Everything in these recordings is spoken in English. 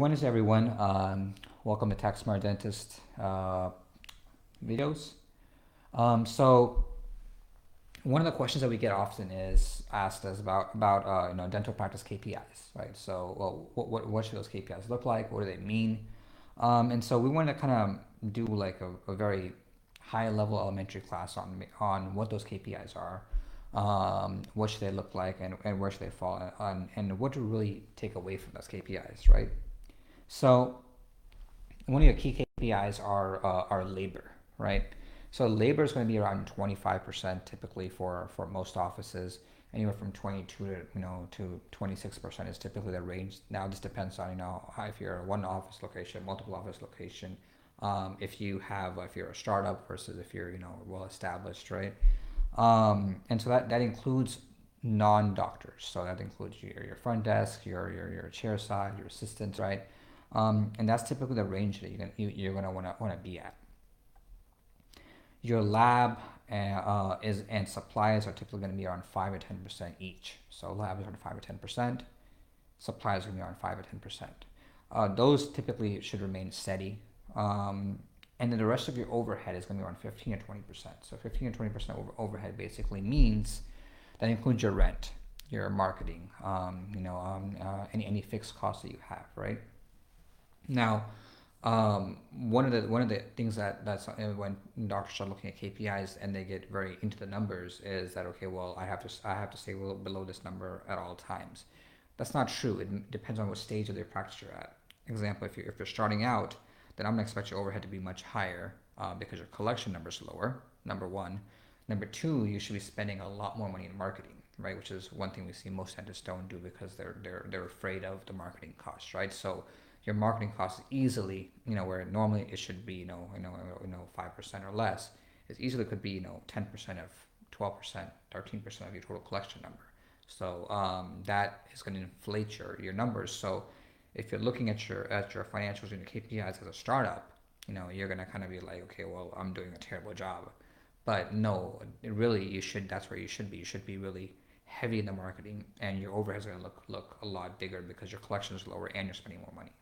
Morning, everyone. Welcome to Tax Smart Dentist videos. So one of the questions that we get often is asked us about dental practice KPIs, right? So what should those KPIs look like? What do they mean? And so we want to kind of do like a very high level elementary class on what those KPIs are, what should they look like, and where should they fall on, and what to really take away from those KPIs, right? So one of your key KPIs are labor, right? So labor is going to be around 25% typically for most offices. Anywhere from 22 to 26% is typically the range. Now this depends on if you're a one office location, multiple office location, if you're a startup versus if you're well established, right? And so that includes non-doctors. So that includes your front desk, your chair side, your assistants, right? And that's typically the range that you're gonna wanna be at. Your lab and supplies are typically going to be around 5 to 10% each. So lab is around 5 to 10%. Supplies are going to be around 5 to 10%. Those typically should remain steady. And then the rest of your overhead is going to be around 15 to 20%. So 15 to 20% overhead basically means that includes your rent, your marketing, any fixed costs that you have, right? Now, one of the things that's when doctors start looking at KPIs and they get very into the numbers is that, okay, well, I have to stay below this number at all times. That's not true. It depends on what stage of their practice you're at. Example, if you're starting out, then I'm gonna expect your overhead to be much higher because your collection number is lower. Number one. Number two, you should be spending a lot more money in marketing, right? Which is one thing we see most dentists don't do because they're afraid of the marketing costs, right? So your marketing costs easily, where normally it should be, 5% or less, it easily could be, 10% of 12%, 13% of your total collection number. So that is going to inflate your numbers. So if you're looking at your financials and your KPIs as a startup, you're going to kind of be like, okay, well, I'm doing a terrible job. But no, really, that's where you should be. You should be really heavy in the marketing, and your overhead is going to look a lot bigger because your collection is lower and you're spending more money.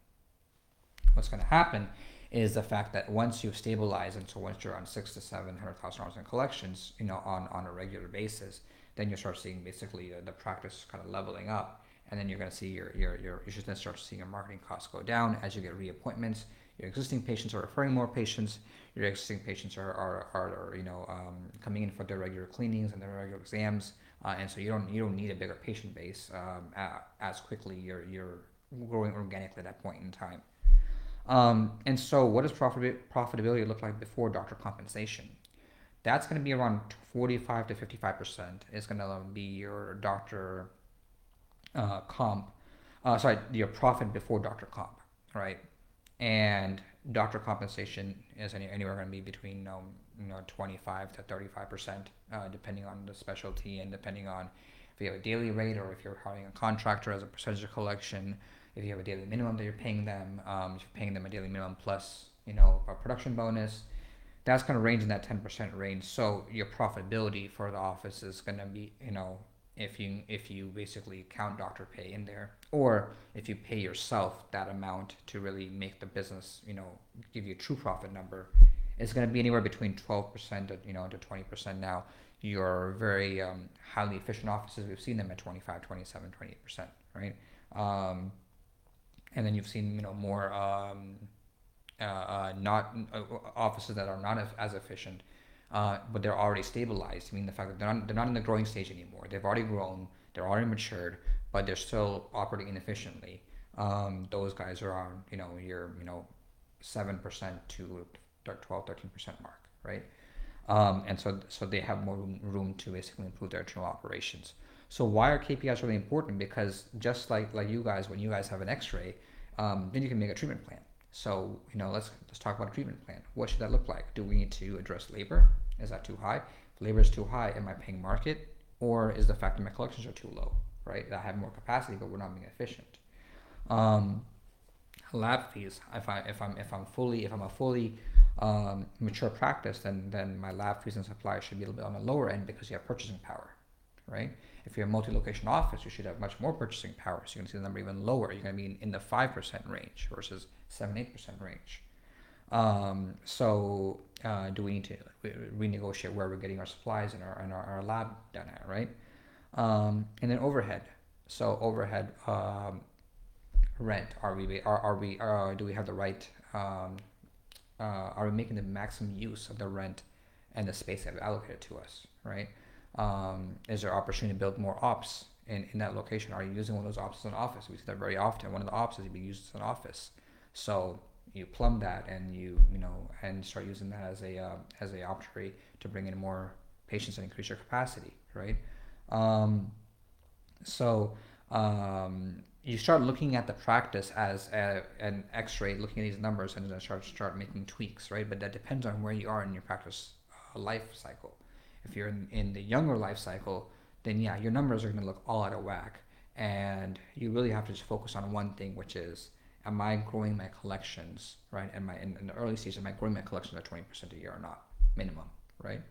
What's going to happen is the fact that once you've stabilized, and so once you're on $600,000 to $700,000 in collections, on a regular basis, then you start seeing basically the practice kind of leveling up, and then you're going to see you should then start seeing your marketing costs go down as you get reappointments. Your existing patients are referring more patients. Your existing patients are coming in for their regular cleanings and their regular exams, and so you don't need a bigger patient base as quickly. You're growing organically at that point in time. And so, what does profitability look like before doctor compensation? That's going to be around 45 to 55%. It's going to be your doctor comp, your profit before doctor comp, right? And doctor compensation is anywhere going to be between 25 to 35%, depending on the specialty and depending on if you have a daily rate or if you're hiring a contractor as a percentage of collection. If you have a daily minimum that you're paying them, if you're paying them a daily minimum plus a production bonus, that's going to range in that 10% range. So your profitability for the office is going to be if you basically count doctor pay in there, or if you pay yourself that amount to really make the business give you a true profit number, it's going to be anywhere between 12% to 20%. Now your very highly efficient offices, we've seen them at 25, 27, 28%, right? And then you've seen more not offices that are not as efficient, but they're already stabilized. I mean, the fact that they're not in the growing stage anymore. They've already grown, they're already matured, but they're still operating inefficiently. Those guys are on your 7% to 12, 13% mark, right? And so they have more room to basically improve their internal operations. So why are KPIs really important? Because just like you guys, when you guys have an X-ray, then you can make a treatment plan. So let's talk about a treatment plan. What should that look like? Do we need to address labor? Is that too high? If labor is too high, am I paying market, or is the fact that my collections are too low? Right? I have more capacity, but we're not being efficient. Lab fees. If I'm a fully mature practice, then my lab fees and supplies should be a little bit on the lower end because you have purchasing power. right? If you're a multi-location office, you should have much more purchasing power. So you're going to see the number even lower. You're going to be in the 5% range versus 7-8% range. Do we need to renegotiate where we're getting our supplies and our lab done at, right? And then overhead. So overhead, rent. Do we have the right? Are we making the maximum use of the rent and the space that we allocated to us, right? Is there opportunity to build more ops in that location? Are you using one of those ops as an office? We see that very often. One of the ops is being used as an office. So you plumb that and and start using that as a opportunity to bring in more patients and increase your capacity, right? Um, so you start looking at the practice as an X-ray, looking at these numbers, and then start making tweaks, right? But that depends on where you are in your practice life cycle. If you're in the younger life cycle, then yeah, your numbers are going to look all out of whack, and you really have to just focus on one thing, which is, am I growing my collections, right? In the early stages, am I growing my collections at 20% a year or not, minimum, right?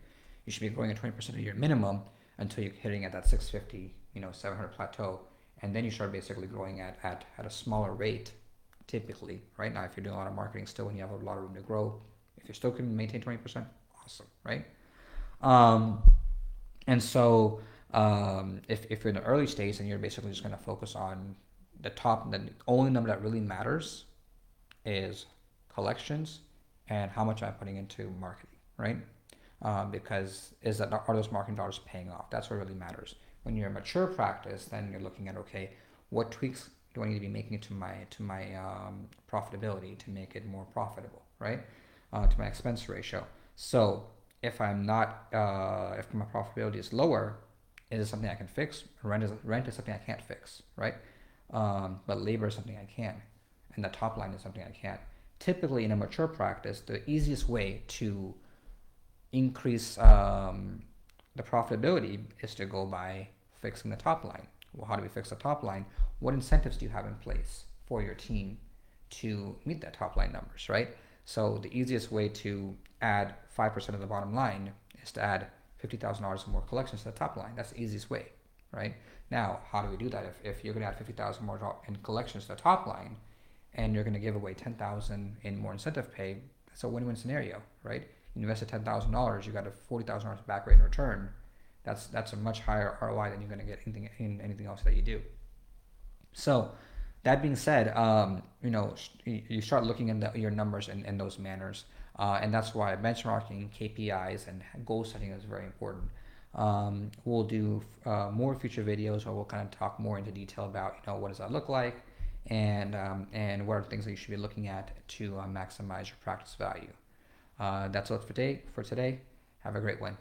You should be growing at 20% a year minimum until you're hitting at that 650, 700 plateau, and then you start basically growing at a smaller rate, typically, right? Now, if you're doing a lot of marketing still and you have a lot of room to grow, if you're still can maintain 20%, awesome, right? Um, and so if you're in the early stage, then you're basically just going to focus on the only number that really matters is collections and how much I'm putting into marketing, right? Because are those marketing dollars paying off? That's what really matters. When you're a mature practice, then you're looking at, okay, what tweaks do I need to be making to my profitability to make it more profitable, right? To my expense ratio. So if I'm not, if my profitability is lower, is it something I can fix? Rent is something I can't fix, right? But labor is something I can, and the top line is something I can't. Typically, in a mature practice, the easiest way to increase the profitability is to go by fixing the top line. Well, how do we fix the top line? What incentives do you have in place for your team to meet that top line numbers, right? So the easiest way to add 5% of the bottom line is to add $50,000 more collections to the top line. That's the easiest way, right? Now, how do we do that? If you're going to add 50,000 more in collections to the top line, and you're going to give away 10,000 in more incentive pay, that's a win-win scenario, right? You invested $10,000, you got a $40,000 back rate in return. That's a much higher ROI than you're going to get in anything else that you do. So, that being said, you start looking at your numbers in those manners, and that's why benchmarking, KPIs, and goal setting is very important. We'll do more future videos where we'll kind of talk more into detail about what does that look like, and what are the things that you should be looking at to maximize your practice value. That's all for today. Have a great one.